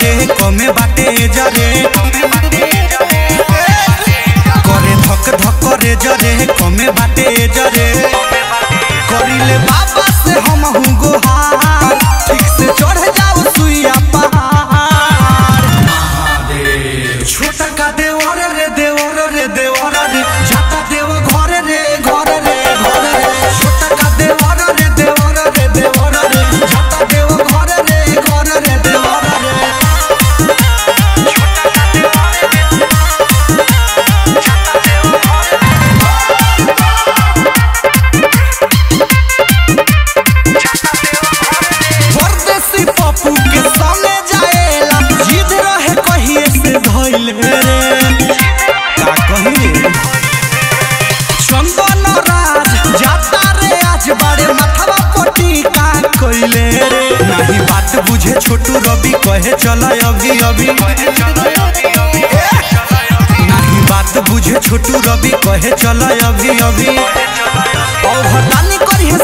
जरे कमे बाटे जरे करे धक धक रे जरे कमे बाटे जरे करिले बाबा से हम हूँ गुहार ठीक से चढ़ जाओ सुइया पहाड़ छोटा का देवर रे देवर रे देवर रे जाता देव घर रे घर रे घर रे छोटा का देवर रे देवर रे देवर रे जाता देव घर रे घर रे देवर रे परदेसी पप्पू के संगे जाएला जिद रहे कहिए से धइल रे का कहिए चंदन राज जाता रे आज बड़े माथवा पट्टी का कइले रे नहीं बात बुझे छोटू रवि कहे चल अभी अभी नहीं बात बुझे छोटू रवि कहे चल अभी अभी और हटानी करी है